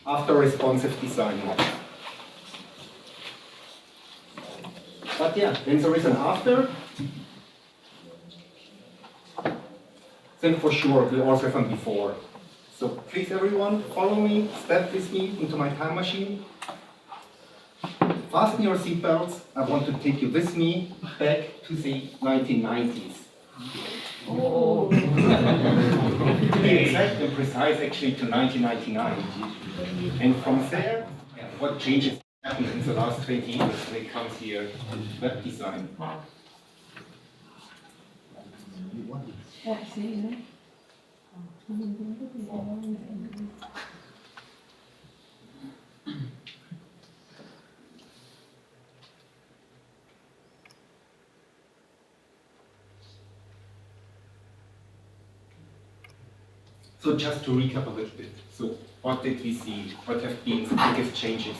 after responsive design. But yeah, when there is an after, then for sure we also have a before. So please everyone, follow me, step with me into my time machine. Fasten your seatbelts. I want to take you with me back to the 1990s. Oh. To be exact and precise, actually to 1999. And from there, what changes happened in the last 20 years when it comes here to web design. So just to recap a little bit. So what did we see? What have been the biggest changes?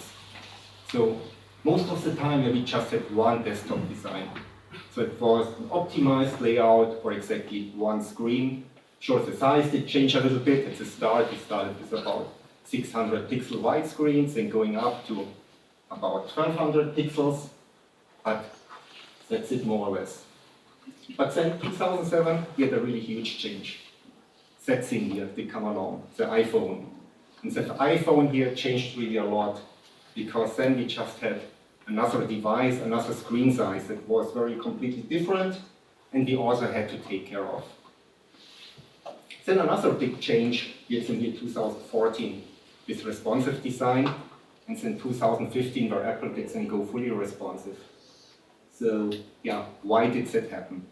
So most of the time we just had one desktop design. So it was an optimized layout for exactly one screen. Sure, the size did change a little bit. At the start, we started with about 600 pixel widescreens and going up to about 1200 pixels. But that's it more or less. But then 2007, we had a really huge change. That thing here, they come along, the iPhone. And the iPhone here changed really a lot, because then we just had another device, another screen size that was very completely different, and we also had to take care of. Then another big change is in the year 2014 with responsive design, and then 2015 where Apple did then go fully responsive. So yeah, why did that happen?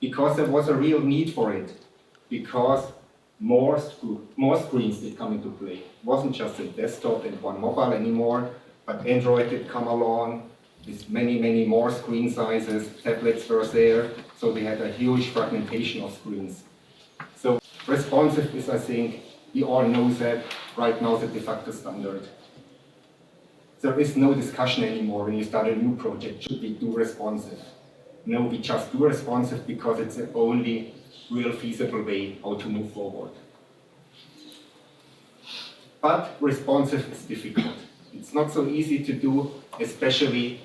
Because there was a real need for it. Because more screens did come into play. It wasn't just a desktop and one mobile anymore, but Android did come along with many, many more screen sizes. Tablets were there, so we had a huge fragmentation of screens. So responsive is, I think, we all know that right now the de facto standard. There is no discussion anymore when you start a new project, should we do responsive? No, we just do responsive because it's the only real feasible way how to move forward. But responsive is difficult. It's not so easy to do, especially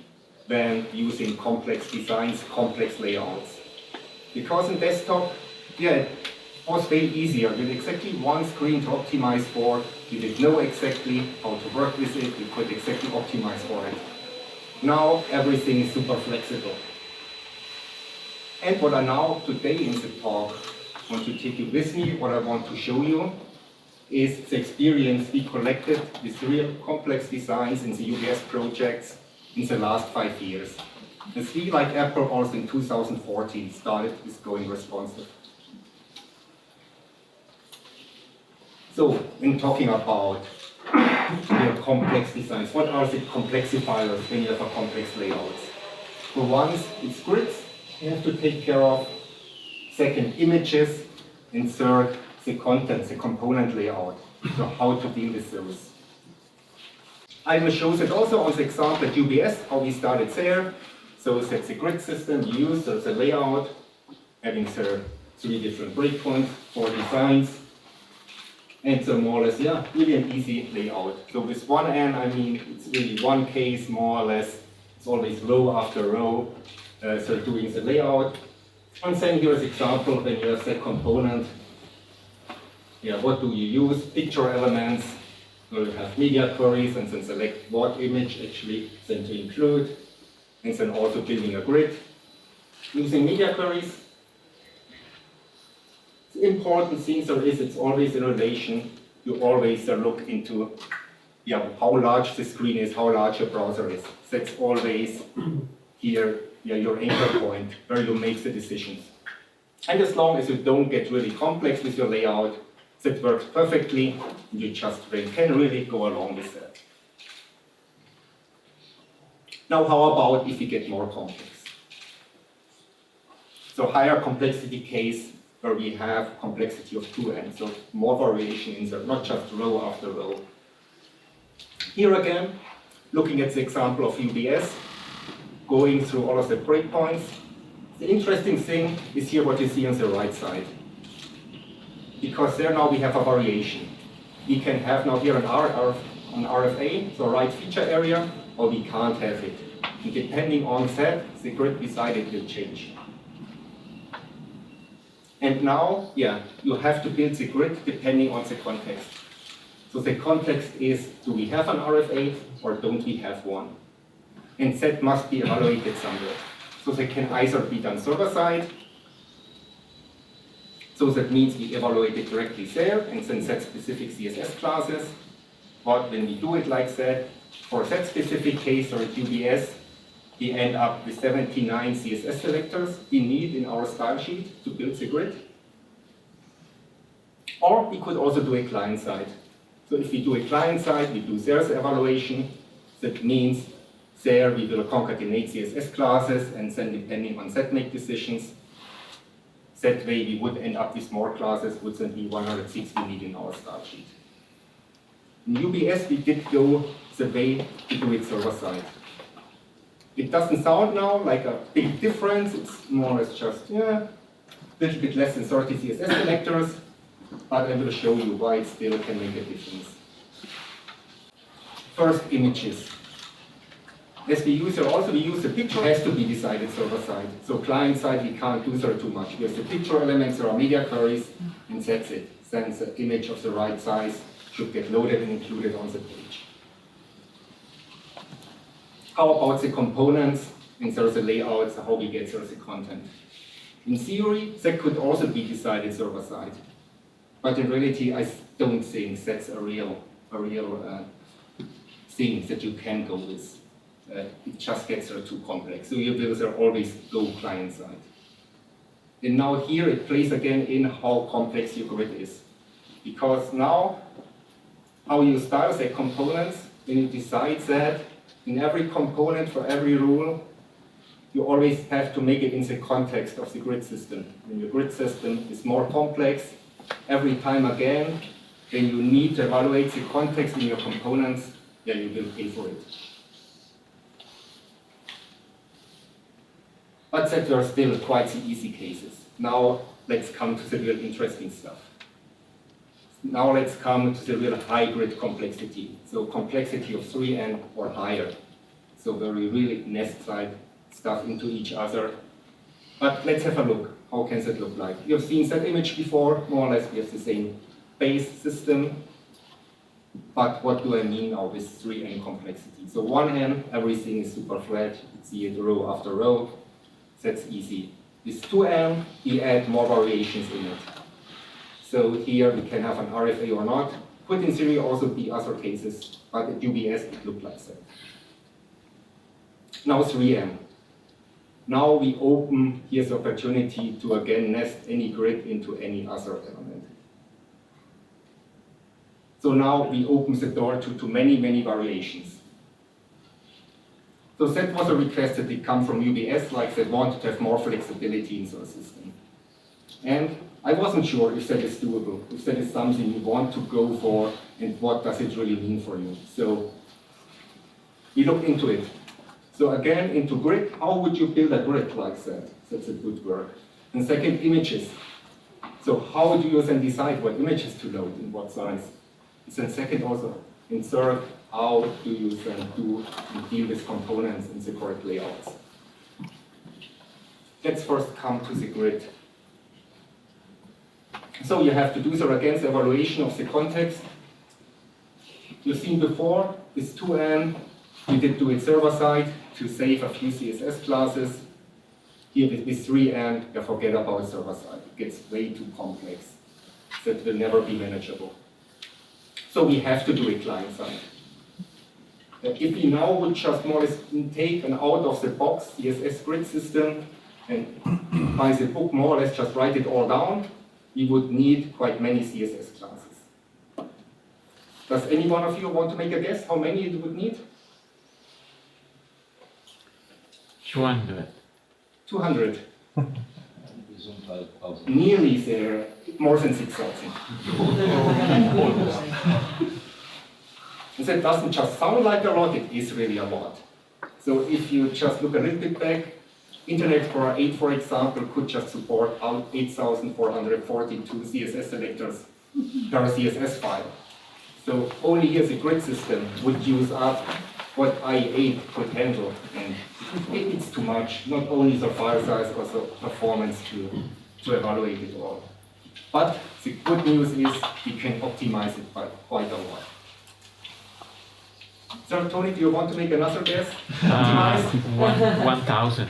when using complex designs, complex layouts. Because in desktop, yeah, it was way easier. With exactly one screen to optimize for, you did know exactly how to work with it, you could exactly optimize for it. Now everything is super flexible. And what I now, today in the talk, want to take you with me, what I want to show you, is the experience we collected with real complex designs in the UBS projects in the last 5 years. And we, like Apple, also in 2014 started with going responsive. So, when talking about real complex designs, what are the complexifiers when you have a complex layout? For one, it's grids. You have to take care of. Second, images. And third, the content, the component layout. So how to deal with those. I will show that also on the example at UBS, how we started there. So that's the grid system you use, so the layout, having the 3 different breakpoints, 4 designs. And so more or less, yeah, really an easy layout. So with one N, I mean, it's really one case, more or less. It's always row after row. So doing the layout. And then here's an example when you have that component. Yeah, what do you use? Picture elements. So you have media queries and then select what image actually then to include. And then also building a grid. Using media queries. The important thing there is it's always in relation. You always look into how large the screen is, how large your browser is. That's always here. Your anchor point where you make the decisions. And as long as you don't get really complex with your layout, that works perfectly, and you just can really go along with that. Now how about if you get more complex? So higher complexity case where we have complexity of 2 ends, so more variation in there, not just row after row. Here again, looking at the example of UBS, going through all of the breakpoints. The interesting thing is here what you see on the right side. Because there now we have a variation. we can have now here an RFA, so right feature area, or we can't have it. And depending on that, the grid beside it will change. And now, yeah, you have to build the grid depending on the context. So the context is, do we have an RFA or don't we have one? And that must be evaluated somewhere. So they can either be done server-side. So that means we evaluate it directly there and then set specific CSS classes. But when we do it like that, for that specific case or at UBS, we end up with 79 CSS selectors we need in our style sheet to build the grid. Or we could also do a client-side. So if we do a client-side, we do there's evaluation. That means there we will concatenate CSS classes and then depending on that make decisions. That way we would end up with more classes, would then be 160 we need in our style sheet. In UBS we did go the way to do it server-side. It doesn't sound now like a big difference, it's more or less just a little bit less than 30 CSS selectors, but I will show you why it still can make a difference. First, images. As we use here also, we use the picture, has to be decided server-side. So client-side, we can't do there too much. We have the picture elements, there are media queries, and that's it. Then the image of the right size should get loaded and included on the page. How about the components? And there's a layout, so how we get there the content. In theory, that could also be decided server-side. But in reality, I don't think that's a real thing that you can go with. It just gets too complex. So you will there always go client-side. And now here it plays again in how complex your grid is. Because now, how you style the components, when you decide that in every component for every rule, you always have to make it in the context of the grid system. When your grid system is more complex, every time again, when you need to evaluate the context in your components, yeah, you will pay for it. But that were still quite the easy cases. Now let's come to the real interesting stuff. Now let's come to the real high grid complexity. So complexity of 3n or higher. So where we really nest side stuff into each other. But let's have a look. How can that look like? You have seen that image before. More or less we have the same base system. But what do I mean now with 3n complexity? So 1n, everything is super flat. You can see it row after row. That's easy. With 2n, we add more variations in it. So here we can have an RFA or not. Could in theory also be other cases, but at UBS it looked like that. Now 3n. Now we open here's the opportunity to again nest any grid into any other element. So now we open the door to many, many variations. So that was a request that did come from UBS, like they wanted to have more flexibility in the system. And I wasn't sure if that is doable, if that is something you want to go for, and what does it really mean for you. So we looked into it. So again, into grid, how would you build a grid like that? That's a good word. And second, images. So how do you then decide what images to load in what size? And second also, in third, how do you then deal with components in the correct layouts? Let's first come to the grid. So you have to do the against evaluation of the context. You've seen before, with 2n, we did do it server-side to save a few CSS classes. Here with 3n, you forget about server-side. It gets way too complex. That will never be manageable. So we have to do it client-side. If we now would just more or less take an out-of-the-box CSS grid system and by the book more or less just write it all down, we would need quite many CSS classes. Does any one of you want to make a guess how many it would need? 200. 200. Nearly there, more than 6,000. And that doesn't just sound like a lot, it is really a lot. So if you just look a little bit back, Internet Explorer 8, for example, could just support 8,442 CSS selectors per CSS file. So only here the grid system would use up what I8 could handle. And it's too much, not only the file size, also performance to evaluate it all. But the good news is we can optimize it by quite a lot. So Tony, do you want to make another guess? Optimize? 1,000.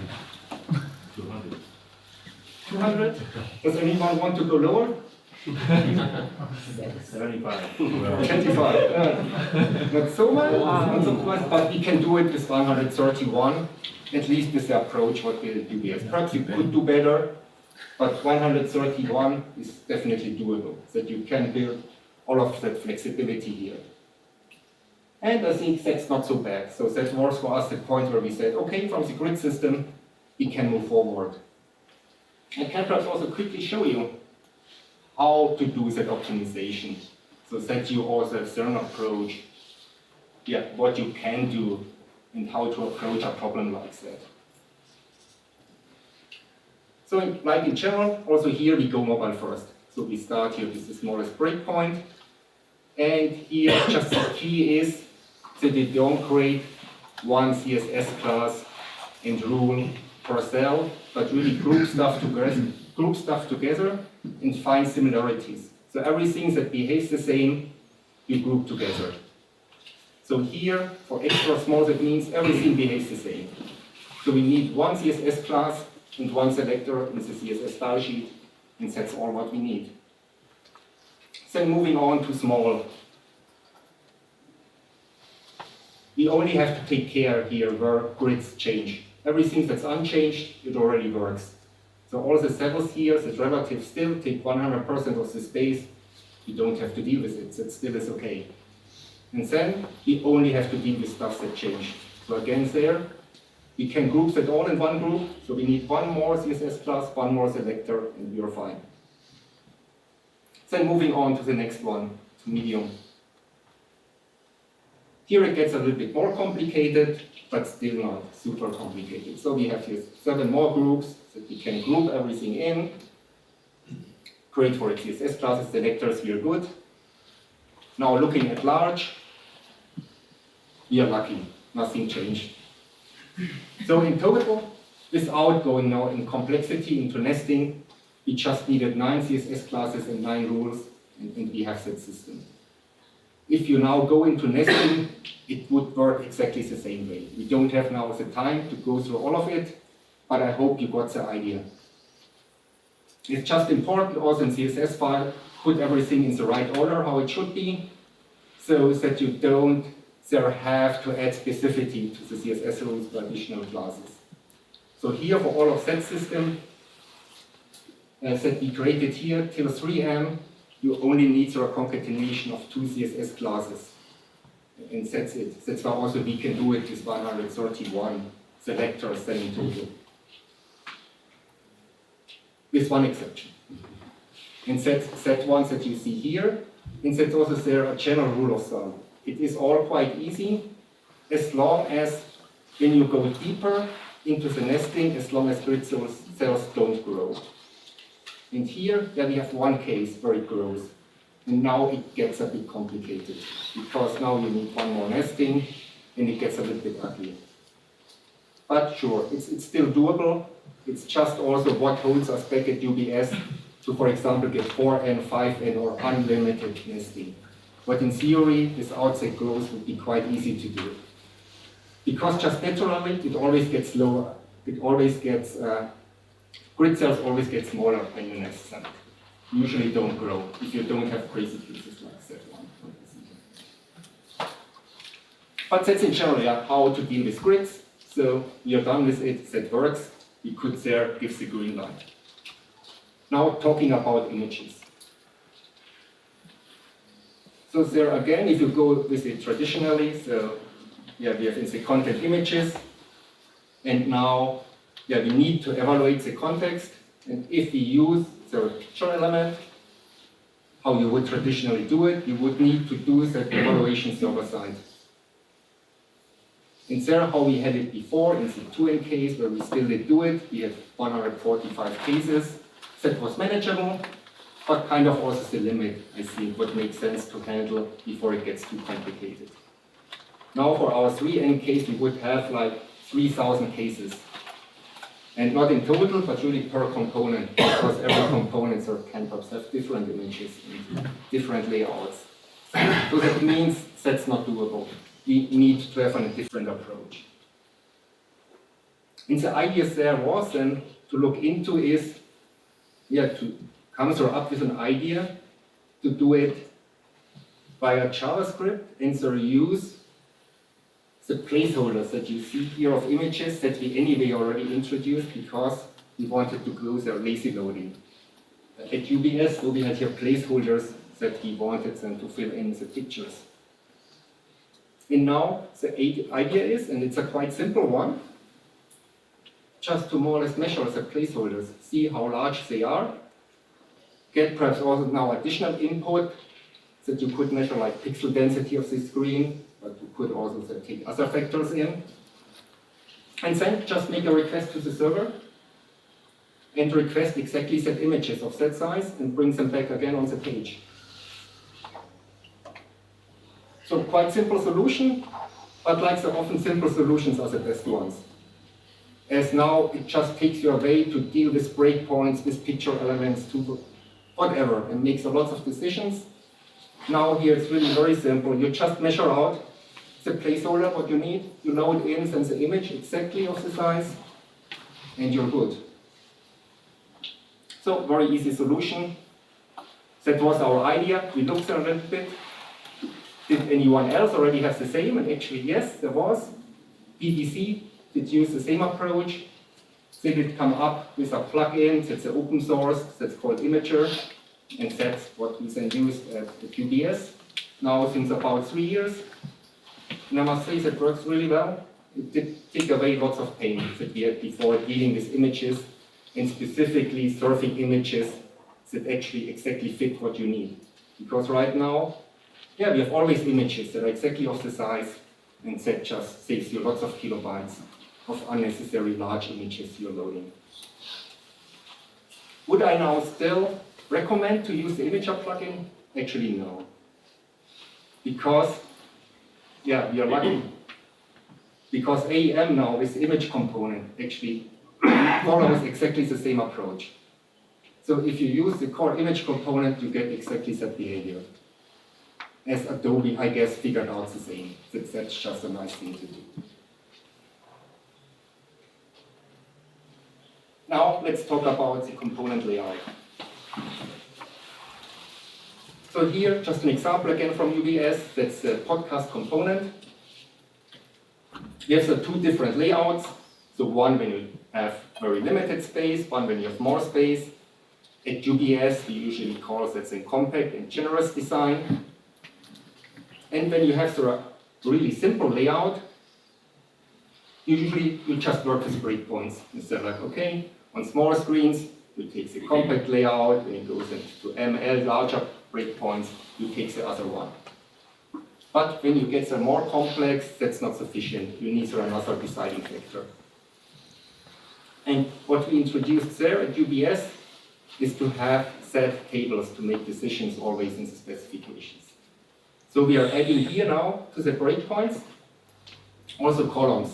200? Does anyone want to go lower? 75. 25. Not so much, not so much, but we can do it with 131, at least with the approach what we'll do here. Perhaps you could do better, but 131 is definitely doable, that you can build all of that flexibility here. And I think that's not so bad. So that was for us the point where we said, okay, from the grid system, we can move forward. I can perhaps also quickly show you how to do that optimization, so that you also have certain approach, what you can do and how to approach a problem like that. So like in general, also here we go mobile first. So we start here with the smallest breakpoint, and here just the key is that you don't create one CSS class and rule per cell, but really group stuff together and find similarities. So everything that behaves the same, you group together. So here, for extra small, that means everything behaves the same. So we need one CSS class and one selector in the CSS style sheet, and that's all what we need. Then moving on to small. We only have to take care here where grids change. Everything that's unchanged, it already works. So all the cells here, that relative still take 100% of the space. You don't have to deal with it, that still is okay. And then we only have to deal with stuff that changed. So again there, we can group that all in one group. So we need one more CSS class, one more selector, and we are fine. Then moving on to the next one, to medium. Here it gets a little bit more complicated, but still not super complicated. So we have here 7 more groups that we can group everything in. Great for CSS classes, selectors, we are good. Now looking at large, we are lucky, nothing changed. So in total, without going now in complexity into nesting, we just needed 9 CSS classes and 9 rules, and we have that system. If you now go into nesting, it would work exactly the same way. We don't have now the time to go through all of it, but I hope you got the idea. It's just important also in CSS file, put everything in the right order, how it should be, so that you don't have to add specificity to the CSS rules by additional classes. So here for all of that system, that we created here till 3M, you only need a concatenation of 2 CSS classes. And that's it. That's why also we can do it with 131 selectors then in total. With one exception. And that one that you see here, and that's also there a general rule of thumb. It is all quite easy, as long as when you go deeper into the nesting, as long as grid cells don't grow. And here, we have one case where it grows. And now it gets a bit complicated, because now you need one more nesting, and it gets a little bit ugly. But sure, it's still doable. It's just also what holds us back at UBS to, for example, get 4N, 5N, or unlimited nesting. But in theory, without that growth, would be quite easy to do. Because just naturally, it always gets lower. It always gets, grid cells always get smaller when you nest them. Usually don't grow if you don't have crazy cases like that one. But that's in general how to deal with grids. So we are done with it, that works. We could there give the green light. Now talking about images. So there again, if you go with it traditionally, so we have in the content images, and now we need to evaluate the context, and if we use the picture element, how you would traditionally do it, you would need to do the evaluation server side. And there, how we had it before, in the 2N case, where we still did do it, we have 145 cases. That was manageable. but kind of also the limit, I think, what makes sense to handle before it gets too complicated. Now for our 3N case, we would have like 3,000 cases. And not in total, but really per component, because every component or campus have different images and different layouts. So that means that's not doable. We need to have a different approach. And the idea there was then to look into is, to come up with an idea to do it via JavaScript and so use the placeholders that you see here of images that we anyway already introduced because we wanted to close our lazy loading. At UBS, we had here placeholders that we wanted them to fill in the pictures. And now the idea is, and it's a quite simple one, just to more or less measure the placeholders, see how large they are, get perhaps also now additional input that you could measure like pixel density of the screen, but you could also take other factors in. And then just make a request to the server and request exactly set images of that size and bring them back again on the page. So quite simple solution, but like so often simple solutions are the best ones. As now it just takes you away to deal with breakpoints, with picture elements, to whatever, and makes a lot of decisions. Now here it's really very simple. You just measure out the placeholder, what you need, you load in and the image exactly of the size, and you're good. So very easy solution. That was our idea. We looked a little bit. Did anyone else already have the same? And actually, yes, there was. BBC did use the same approach. They did come up with a plugin that's open source, that's called Imager, and that's what we then used at UBS now since about 3 years. And I must say that works really well. It did take away lots of pain that we had before dealing with images, and specifically surfing images that actually exactly fit what you need. Because right now, we have always images that are exactly of the size, and that just saves you lots of kilobytes of unnecessary large images you're loading. Would I now still recommend to use the Imager plugin? Actually, no. Because, we are lucky. Because AEM now with the image component actually follows exactly the same approach. So if you use the core image component, you get exactly that behavior. As Adobe, I guess, figured out the same. That's just a nice thing to do. Now let's talk about the component layout. So here, just an example again from UBS, that's the podcast component. We have the two different layouts. So one when you have very limited space, one when you have more space. At UBS, we usually call that a compact and generous design. And when you have the really simple layout, usually you just work with breakpoints. Instead of like, okay, on smaller screens, you take the compact layout, when it goes into ML, larger breakpoints, you take the other one. But when you get some more complex, that's not sufficient. You need another deciding factor. And what we introduced there at UBS is to have set tables to make decisions always in the specifications. So we are adding here now to the breakpoints also columns,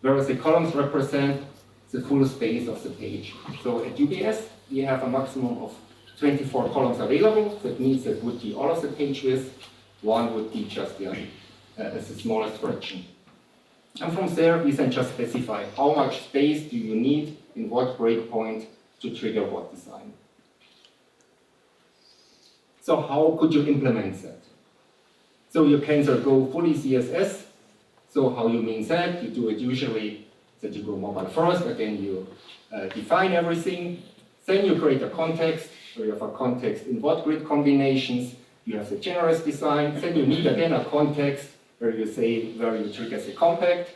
whereas the columns represent the full space of the page. So at UBS, we have a maximum of 24 columns available. That means that would be all of the page width. One would be just as the smallest fraction. And from there, we then just specify how much space do you need in what breakpoint to trigger what design. So how could you implement that? So you can go fully CSS. So how you mean that? You do it usually that you go mobile first. Again, you define everything. Then you create a context. So you have a context in what grid combinations. You have the generous design. Then you need again a context where you say where you trigger the compact.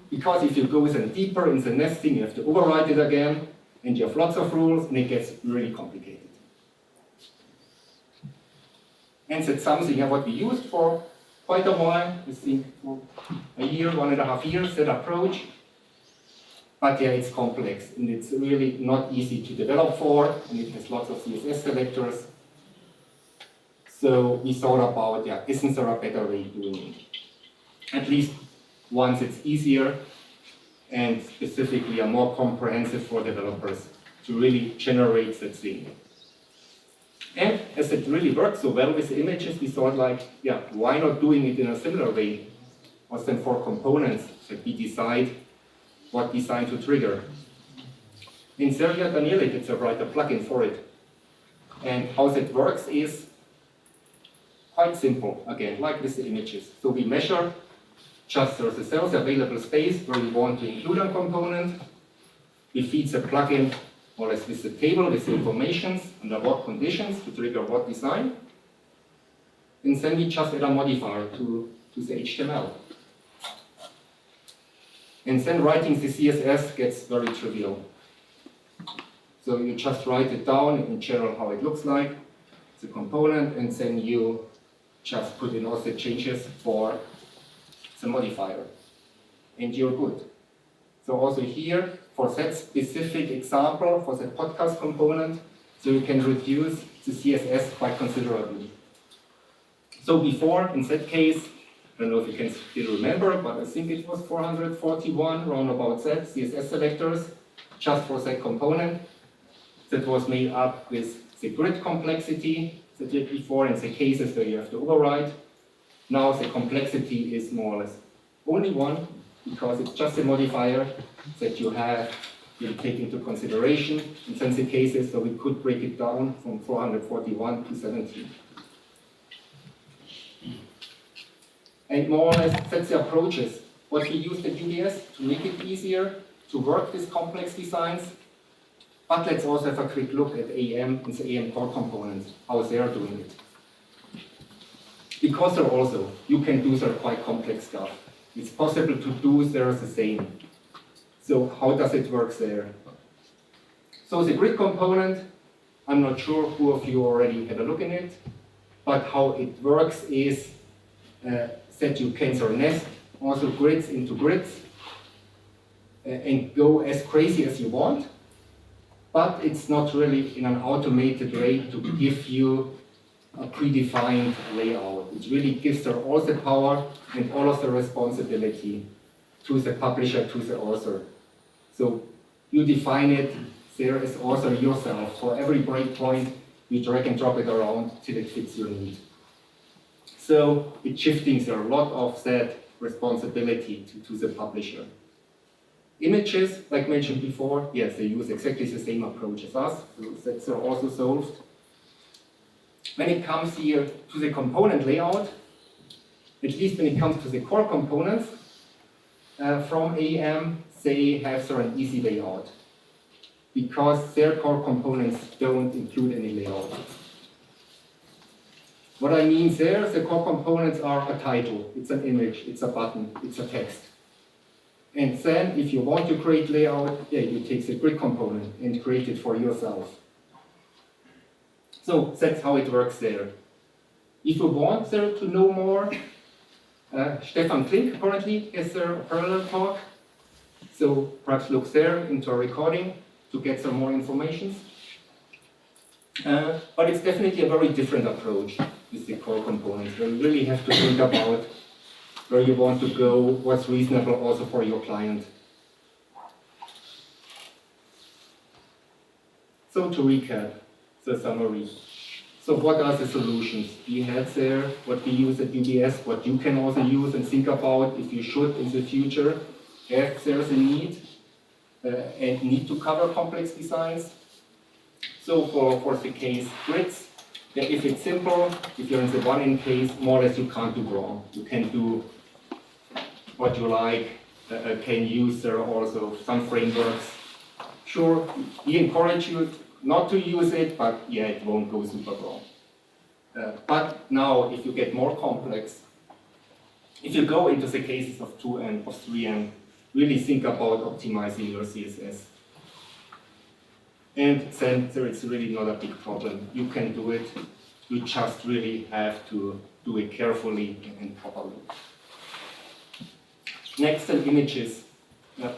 Because if you go then deeper in the nesting, you have to override it again. And you have lots of rules, and it gets really complicated. And that's something what we used for quite a while, I think for a year, 1.5 years, that approach. But yeah, it's complex, and it's really not easy to develop for, and it has lots of CSS selectors. So we thought about, yeah, isn't there a better way of doing it? At least once it's easier, and specifically are more comprehensive for developers to really generate that thing. And as it really works so well with the images, we thought like, yeah, why not doing it in a similar way? Was then for components that we decide what design to trigger. In Seria Danielic, it's a writer plugin for it. And how that works is quite simple, again, like with the images. So we measure just there's a cells available space where we want to include a component. We feed the plugin more or less with the table, with the informations, under what conditions to trigger what design. And then we just add a modifier to the HTML. And then writing the CSS gets very trivial. So you just write it down in general how it looks like, the component, and then you just put in all the changes for the modifier. And you're good. So also here, for that specific example, for the podcast component, so you can reduce the CSS quite considerably. So before, in that case, I don't know if you can still remember, but I think it was 441, round about that, CSS selectors, just for that component. That was made up with the grid complexity that did before and the cases where you have to override. Now the complexity is more or less only one, because it's just a modifier that you have to take into consideration. In some cases, so we could break it down from 441 to 17. And more or less, that's the approaches. What we use at UBS to make it easier to work with complex designs. But let's also have a quick look at AM and the AM core components, how they are doing it. Because they're also, you can do their quite complex stuff. It's possible to do there the same. So how does it work there? So the grid component, I'm not sure who of you already had a look in it, but how it works is that you can sort of nest also grids into grids and go as crazy as you want, but it's not really in an automated way to give you a predefined layout. It really gives her all the power and all of the responsibility to the publisher, to the author. So you define it there as author yourself. For every breakpoint, you drag and drop it around till it fits your need. So it's shifting there a lot of that responsibility to the publisher. Images, like mentioned before, yes, they use exactly the same approach as us, so that's also solved. When it comes here to the component layout, at least when it comes to the core components, from AM, they have an easy layout, because their core components don't include any layout. What I mean there, the core components are a title, it's an image, it's a button, it's a text. And then, if you want to create layout, yeah, you take the grid component and create it for yourself. So that's how it works there. If you want there to know more, Stefan Klink currently has a parallel talk. So perhaps look there into a recording to get some more information. But it's definitely a very different approach with the core components, where you really have to think about where you want to go, what's reasonable also for your client. So to recap the summary. So what are the solutions we had there, what we use at UBS, what you can also use and think about if you should in the future, if there's a need and need to cover complex designs. So for the case grids, if it's simple, if you're in the one-in case, more or less you can't do wrong. You can do what you like, can use there also some frameworks. Sure, we encourage you not to use it, but yeah, it won't go super wrong. But now, if you get more complex, if you go into the cases of 2M, of 3M, really think about optimizing your CSS. And then there is really not a big problem. You can do it. You just really have to do it carefully and properly. Next, on images.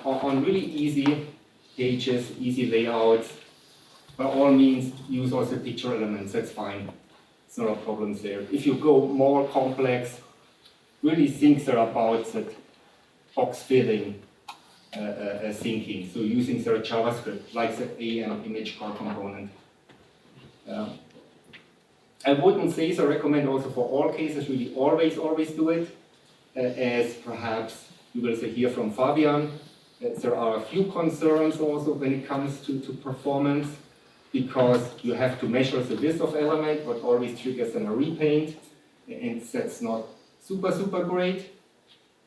On really easy pages, easy layouts, by all means, use also picture elements, that's fine. It's not a problem there. If you go more complex, really things are about that box filling thinking. So using their JavaScript, like the AM image core component. I wouldn't say so, recommend also for all cases, really always do it. As perhaps you will hear from Fabian, there are a few concerns also when it comes to performance, because you have to measure the width of element, what always triggers then a repaint, and that's not super great.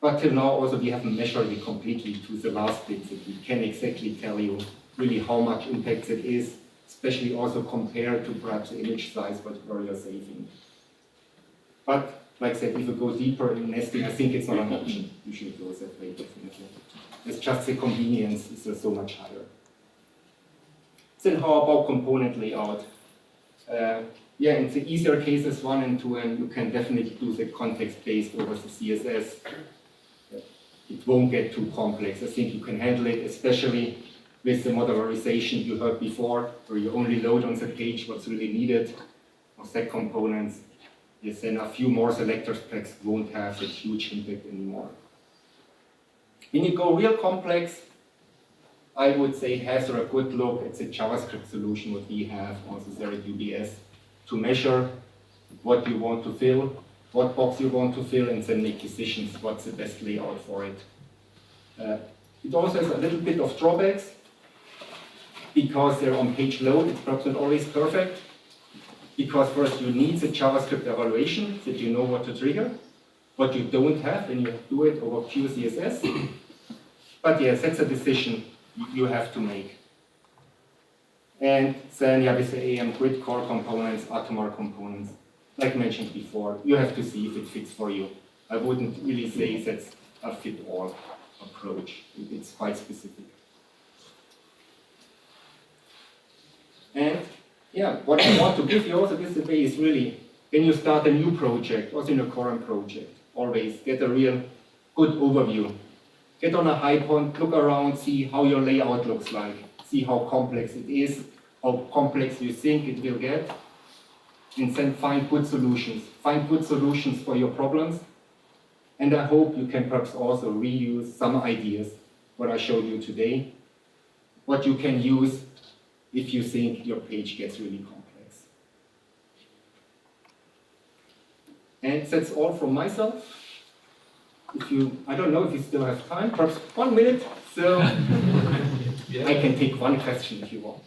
But till now also we haven't measured it completely to the last bit, that we can exactly tell you really how much impact it is, especially also compared to perhaps the image size, where you're saving. But like I said, if you go deeper in nesting, I think it's not an option. You should go that way, definitely. It's just the convenience is so much higher. Then how about component layout? Yeah, in the easier cases 1 and 2, and you can definitely do the context-based over the CSS. It won't get too complex. I think you can handle it, especially with the modularization you heard before, where you only load on the page what's really needed of set components. Yes, then a few more selector specs won't have a huge impact anymore. When you go real complex, I would say have a good look at the JavaScript solution what we have also there at UBS to measure what you want to fill, what box you want to fill, and then make decisions what's the best layout for it. It also has a little bit of drawbacks because they're on page load, it's perhaps not always perfect. Because first you need the JavaScript evaluation that you know what to trigger, what you don't have when you do it over pure CSS. But yes, that's a decision you have to make. And then with the AM grid core components, Atomar components, like mentioned before, you have to see if it fits for you. I wouldn't really say that's a fit-all approach. It's quite specific. And yeah, what I want to give you also this way is really, when you start a new project, also in a current project, always get a real good overview. Get on a high point, look around, see how your layout looks like, see how complex it is, how complex you think it will get, and then find good solutions. Find good solutions for your problems. And I hope you can perhaps also reuse some ideas, what I showed you today, what you can use if you think your page gets really complex. And that's all from myself. I don't know if you still have time, perhaps 1 minute, so I can take one question if you want.